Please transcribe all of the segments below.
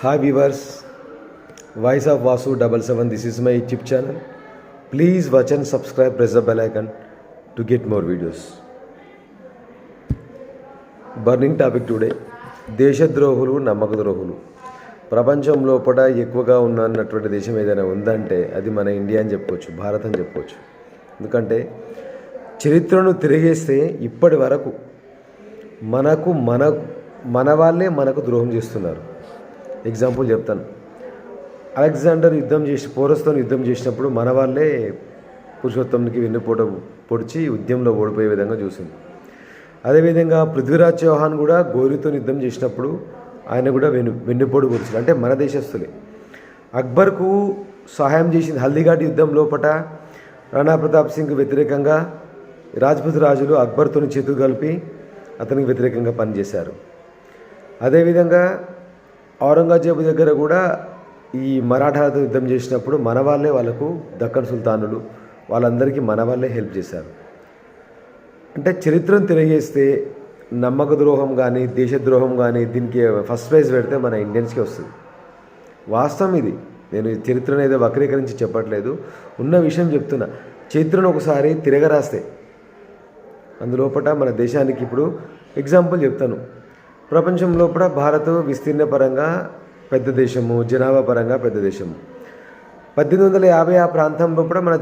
Hi viewers, Voice of Vasu 77. This is my YouTube channel. Please watch and subscribe. Press the bell icon to get more videos. Burning topic today దేశద్రోహులు నమ్మకద్రోహులు ప్రపంచం లోపల ఎక్కువగా ఉన్నటువంటి దేశం ఏదైనా ఉందంటే అది మన ఇండియా అని చెప్పుకోవచ్చు, భారత్ అని చెప్పుకోవచ్చు. ఎందుకంటే చరిత్రను తిరిగేస్తే ఇప్పటి వరకు మన వాళ్ళే మనకు ద్రోహం చేస్తున్నారు. ఎగ్జాంపుల్ చెప్తాను. అలెగ్జాండర్ పోరస్తో యుద్ధం చేసినప్పుడు మన వాళ్ళే పురుషోత్తమునికి వెన్నుపోట పొడిచి యుద్ధంలో ఓడిపోయే విధంగా చూసింది. అదేవిధంగా పృథ్వీరాజ్ చౌహాన్ కూడా గోరితో యుద్ధం చేసినప్పుడు ఆయన కూడా వెన్నుపోటు పొడిచారు, అంటే మన దేశస్తులే. అక్బర్కు సహాయం చేసింది హల్దీఘాట్ యుద్ధం లోపల రాణా ప్రతాప్ సింగ్ వ్యతిరేకంగా రాజ్పుత్ రాజులు అక్బర్తో చేతులు కలిపి అతనికి వ్యతిరేకంగా పనిచేశారు. అదేవిధంగా ఔరంగజేబు దగ్గర కూడా ఈ మరాఠాలతో యుద్ధం చేసినప్పుడు మన వాళ్ళే వాళ్ళకు దక్కన్ సుల్తానులు వాళ్ళందరికీ మన వాళ్ళే హెల్ప్ చేశారు. అంటే చరిత్రను తెలియజేస్తే నమ్మక ద్రోహం కానీ దేశద్రోహం కానీ దీనికి ఫస్ట్ ప్రైజ్ పెడితే మన ఇండియన్స్కి వస్తుంది. వాస్తవం ఇది. నేను చరిత్రను ఏదో వక్రీకరించి చెప్పట్లేదు, ఉన్న విషయం చెప్తున్నా. చరిత్రను ఒకసారి తిరగరాస్తే అందులోపట మన దేశానికి ఇప్పుడు ఎగ్జాంపుల్ చెప్తాను. ప్రపంచం లోపల భారత్ విస్తీర్ణ పరంగా పెద్ద దేశము, జనాభా పరంగా పెద్ద దేశము. 1850 ఆ ప్రాంతం లోపల మన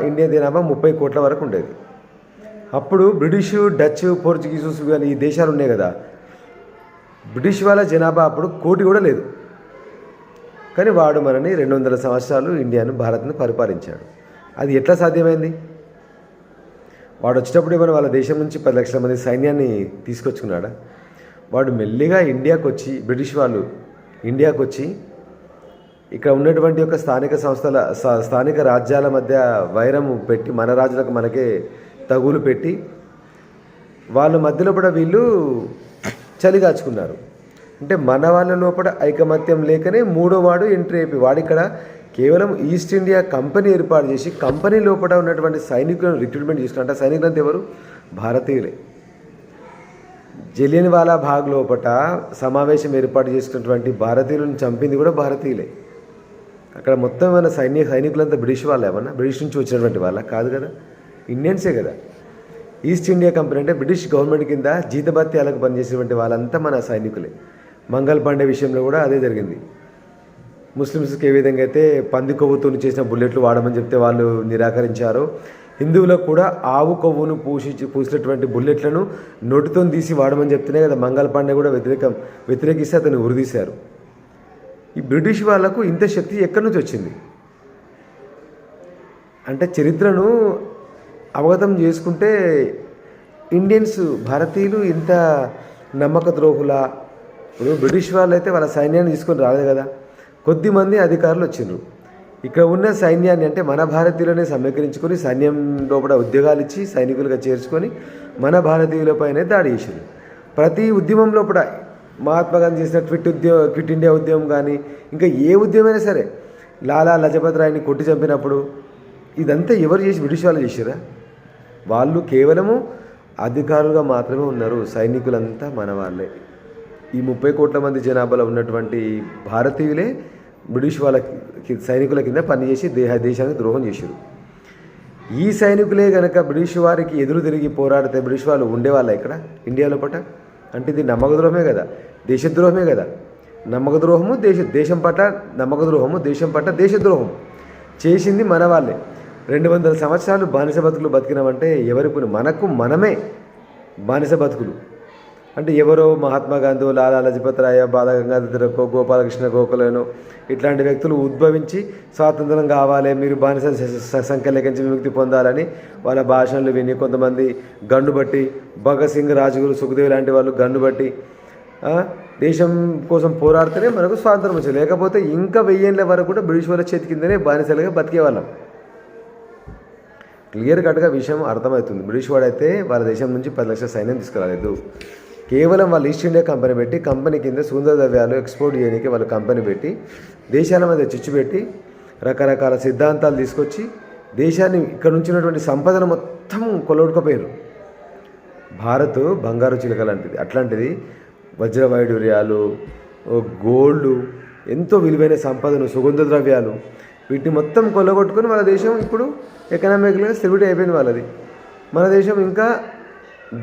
ఇండియా జనాభా 30 కోట్ల వరకు ఉండేది. అప్పుడు బ్రిటిష్, డచ్, పోర్చుగీసెస్ కానీ ఈ దేశాలు ఉన్నాయి కదా, బ్రిటిష్ వాళ్ళ జనాభా అప్పుడు 1 కోటి కూడా లేదు. కానీ వాడు మనని 200 సంవత్సరాలు ఇండియాను, భారత్ను పరిపాలించాడు. అది ఎట్లా సాధ్యమైంది? వాడు వచ్చేటప్పుడు ఏమైనా వాళ్ళ దేశం నుంచి 10 లక్షల మంది సైన్యాన్ని తీసుకొచ్చుకున్నాడా? వాడు మెల్లిగా ఇండియాకు వచ్చి, బ్రిటిష్ వాళ్ళు ఇండియాకు వచ్చి ఇక్కడ ఉన్నటువంటి యొక్క స్థానిక రాజ్యాల మధ్య వైరము పెట్టి, మన రాజులకు మనకే తగులు పెట్టి వాళ్ళ మధ్యలో కూడా వీళ్ళు చలిగాచుకున్నారు. అంటే మన వాళ్ళ లోపల ఐకమత్యం లేకనే 3వ వాడు ఎంట్రీ అయిపోయి వాడు ఇక్కడ కేవలం ఈస్ట్ ఇండియా కంపెనీ ఏర్పాటు చేసి కంపెనీ లోపల ఉన్నటువంటి సైనికులను రిక్రూట్మెంట్ చేసుకున్నట్టు. సైనికులంతా ఎవరు? భారతీయులే. జలియన్ వాలా బాగ్ లోపల సమావేశం ఏర్పాటు చేసుకున్నటువంటి భారతీయులను చంపింది కూడా భారతీయులే. అక్కడ మొత్తం ఏమైనా సైనికులంతా బ్రిటిష్ వాళ్ళే? ఏమన్నా బ్రిటిష్ నుంచి వచ్చినటువంటి వాళ్ళ కాదు కదా, ఇండియన్సే కదా. ఈస్ట్ ఇండియా కంపెనీ అంటే బ్రిటిష్ గవర్నమెంట్ కింద జీతభత్యాలకు పనిచేసేటువంటి వాళ్ళంతా మన సైనికులే. మంగల్ పాండే విషయంలో కూడా అదే జరిగింది. ముస్లిమ్స్కి ఏ విధంగా అయితే పంది కొవ్వుతో చేసిన బుల్లెట్లు వాడమని చెప్తే వాళ్ళు నిరాకరించారో, హిందువులకు కూడా ఆవు కొవ్వును పూసినటువంటి బుల్లెట్లను నోటితో తీసి వాడమని చెప్తేనే కదా మంగల్ పాండే కూడా వ్యతిరేకిస్తే అతను ఉరిదీశారు. ఈ బ్రిటిష్ వాళ్లకు ఇంత శక్తి ఎక్కడి నుంచి వచ్చింది? అంటే చరిత్రను అవగతం చేసుకుంటే ఇండియన్స్, భారతీయులు ఇంత నమ్మక ద్రోహులా? ఇప్పుడు బ్రిటిష్ వాళ్ళు అయితే వాళ్ళ సైన్యాన్ని తీసుకొని రాలేదు కదా, కొద్దిమంది అధికారులు వచ్చిండ్రు. ఇక్కడ ఉన్న సైన్యాన్ని అంటే మన భారతీయులనే సమీకరించుకొని సైన్యం లోపల ఉద్యోగాలు ఇచ్చి సైనికులుగా చేర్చుకొని మన భారతీయులపైనే దాడి చేసింది. ప్రతి ఉద్యమం లోపల మహాత్మా గాంధీ చేసిన క్విట్ ఇండియా ఉద్యమం కానీ ఇంకా ఏ ఉద్యమైనా సరే, లాలా లజపత్ రాయ్ని కొట్టి చంపినప్పుడు ఇదంతా ఎవరు చేసి? బ్రిటిష్ వాళ్ళు చేసారా? వాళ్ళు కేవలము అధికారులుగా మాత్రమే ఉన్నారు. సైనికులంతా మన వాళ్ళే. ఈ 30 కోట్ల మంది జనాభాలో ఉన్నటువంటి భారతీయులే బ్రిటిష్ వాళ్ళ సైనికుల కింద పనిచేసి దేశానికి ద్రోహం చేశారు. ఈ సైనికులే కనుక బ్రిటిష్ వారికి ఎదురు తిరిగి పోరాడితే బ్రిటిష్ వాళ్ళు ఉండేవాళ్ళ ఇక్కడ ఇండియా లోపల? అంటే ఇది నమ్మకద్రోహమే కదా, దేశద్రోహమే కదా. నమ్మకద్రోహము దేశం పట్ల నమ్మకద్రోహము, దేశం పట్ల దేశద్రోహం చేసింది మన వాళ్ళే. 200 సంవత్సరాలు బానిస బతుకులు బతికినామంటే ఎవరికి? మనమే బానిస బతుకులు. అంటే ఎవరో మహాత్మా గాంధీ, లాలా లజపత్ రాయ్, బాల గంగాధరకో, గోపాలకృష్ణ గోఖలేనో ఇట్లాంటి వ్యక్తులు ఉద్భవించి స్వాతంత్రం కావాలి, మీరు బానిస సంఖ్యలేకించి విముక్తి పొందాలని వాళ్ళ భాషణలు విని కొంతమంది గన్ను బట్టి, భగత్ సింగ్, రాజ్గురు, సుఖదేవ్ లాంటి వాళ్ళు గన్ను బట్టి దేశం కోసం పోరాడితేనే మనకు స్వాతంత్రం వచ్చింది. లేకపోతే ఇంకా 1000 ఏళ్ళ వరకు కూడా బ్రిటిష్ వాళ్ళ చేతి కిందనే బానిసలుగా బతికేవాళ్ళం. క్లియర్ కట్గా విషయం అర్థమవుతుంది. బ్రిటిష్ వాడైతే వాళ్ళ దేశం నుంచి 10 లక్షల సైన్యం తీసుకురాలేదు. కేవలం వాళ్ళు ఈస్ట్ ఇండియా కంపెనీ పెట్టి కంపెనీ కింద సుందర ద్రవ్యాలు ఎక్స్పోర్ట్ చేయడానికి వాళ్ళు కంపెనీ పెట్టి దేశాల మధ్య చిచ్చు పెట్టి రకరకాల సిద్ధాంతాలు తీసుకొచ్చి దేశాన్ని ఇక్కడ నుంచి ఉన్నటువంటి సంపదను మొత్తం కొలగొట్టుకుపోయారు. భారత్ బంగారు చిలక లాంటిది. అట్లాంటిది వజ్ర వైడూర్యాలు, గోల్డ్ ఎంతో విలువైన సంపదను, సుగంధ ద్రవ్యాలు, వీటిని మొత్తం కొల్లగొట్టుకుని వాళ్ళ దేశం ఇప్పుడు ఎకనామిక్గా స్టెబిలిటీ అయిపోయింది వాళ్ళది. మన దేశం ఇంకా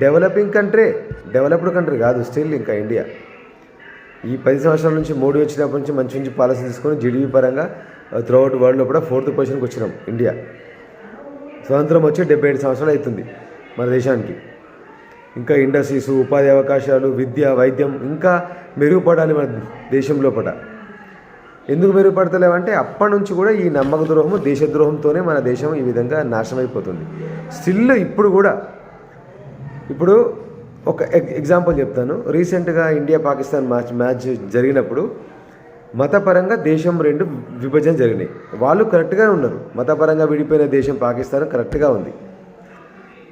డెవలప్డ్ కంట్రీ కాదు స్టిల్ ఇంకా ఇండియా. ఈ 10 సంవత్సరాల నుంచి మోడీ వచ్చినప్పటి నుంచి మంచి మంచి పాలసీ తీసుకొని జీడీపీ పరంగా త్రూఅవుట్ వరల్డ్లో కూడా 4th పొజిషన్కి వచ్చినాం. ఇండియా స్వతంత్రం వచ్చి 77 సంవత్సరాలు అవుతుంది మన దేశానికి. ఇంకా ఇండస్ట్రీస్, ఉపాధి అవకాశాలు, విద్య, వైద్యం ఇంకా మెరుగుపడాలి మన దేశం లోపల. ఎందుకు మెరుగుపడతలేవంటే అప్పటి నుంచి కూడా ఈ నమ్మక ద్రోహము, దేశద్రోహంతోనే మన దేశం ఈ విధంగా నాశనం అయిపోతుంది. స్టిల్ ఇప్పుడు ఒక ఎగ్జాంపుల్ చెప్తాను. రీసెంట్గా ఇండియా పాకిస్తాన్ మ్యాచ్ జరిగినప్పుడు మతపరంగా దేశం 2 విభజన జరిగినాయి. వాళ్ళు కరెక్ట్గా ఉన్నారు. మతపరంగా విడిపోయిన దేశం పాకిస్తాన్ కరెక్ట్గా ఉంది.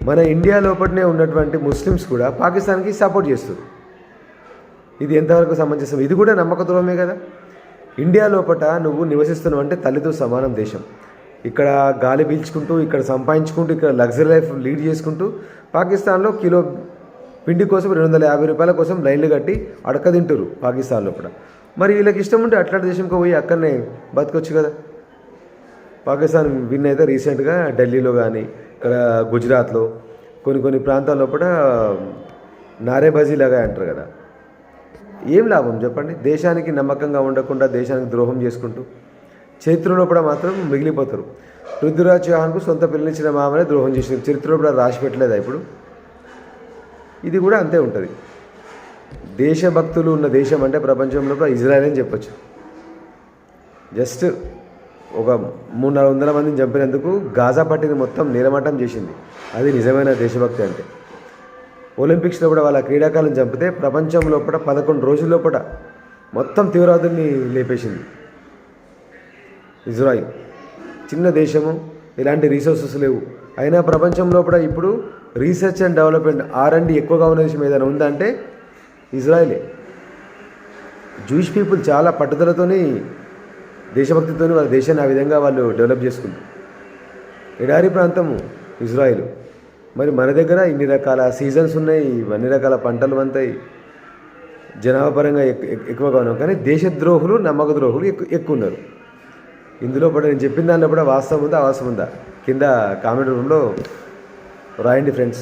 మన ఇండియా లోపలనే ఉన్నటువంటి ముస్లిమ్స్ కూడా పాకిస్తాన్కి సపోర్ట్ చేస్తారు. ఇది ఎంతవరకు సమంజసం? ఇది కూడా నమ్మక ద్రోహమే కదా. ఇండియా లోపల నువ్వు నివసిస్తున్నావు అంటే తల్లితో సమానం దేశం. ఇక్కడ గాలి పీల్చుకుంటూ, ఇక్కడ సంపాదించుకుంటూ, ఇక్కడ లగ్జరీ లైఫ్ లీడ్ చేసుకుంటూ, పాకిస్తాన్లో కిలో పిండి కోసం 250 రూపాయల కోసం లైన్లు కట్టి అడక తింటారు పాకిస్తాన్ లోపల. మరి వీళ్ళకి ఇష్టం ఉంటే అట్లాంటి దేశంకి పోయి అక్కడనే బతకొచ్చు కదా. పాకిస్తాన్ విన్ అయితే రీసెంట్గా ఢిల్లీలో కానీ, ఇక్కడ గుజరాత్లో కొన్ని ప్రాంతాల్లో కూడా నారేబాజీ లాగా అంటారు కదా. ఏం లాభం చెప్పండి? దేశానికి నమ్మకంగా ఉండకుండా దేశానికి ద్రోహం చేసుకుంటూ చరిత్రలో కూడా మాత్రం మిగిలిపోతారు. పృథ్వీరాజ్ చౌహాన్కు సొంత పిల్లనిచ్చిన మామనే ద్రోహం చేసిన చరిత్రలో కూడా రాసి పెట్టలేదా ఇప్పుడు? ఇది కూడా అంతే ఉంటుంది. దేశభక్తులు ఉన్న దేశం అంటే ప్రపంచంలో కూడా ఇజ్రాయెల్ అని చెప్పొచ్చు. జస్ట్ ఒక 300-400 మందిని చంపినందుకు గాజా పట్టిని మొత్తం నిలమట్టం చేసింది. అది నిజమైన దేశభక్తి అంటే. ఒలింపిక్స్లో కూడా వాళ్ళ క్రీడాకారులను చంపితే ప్రపంచం లోపల 11 రోజుల లోపల మొత్తం తీవ్రవాదుల్ని లేపేసింది ఇజ్రాయిల్. చిన్న దేశము, ఇలాంటి రీసోర్సెస్ లేవు. అయినా ప్రపంచం లోపల ఇప్పుడు రీసెర్చ్ అండ్ డెవలప్మెంట్ R&D ఎక్కువగా ఉన్న దేశం ఏదైనా ఉందంటే ఇజ్రాయిలే. జూయిష్ పీపుల్ చాలా పట్టుదలతోని, దేశభక్తితో వాళ్ళ దేశాన్ని ఆ విధంగా వాళ్ళు డెవలప్ చేసుకుంటారు. ఎడారి ప్రాంతము ఇజ్రాయిల్. మరి మన దగ్గర ఇన్ని రకాల సీజన్స్ ఉన్నాయి, అన్ని రకాల పంటలు వంతాయి, జనాభా పరంగా ఎక్కువగా ఉన్నాం. కానీ దేశద్రోహులు, నమ్మక ద్రోహులు ఎక్కువ ఉన్నారు. ఇందులో కూడా నేను చెప్పిన దానిలో కూడా వాస్తవం ఉందా, అవాస్తవం ఉందా కింద కామెంట్ రూమ్లో రాయండి ఫ్రెండ్స్.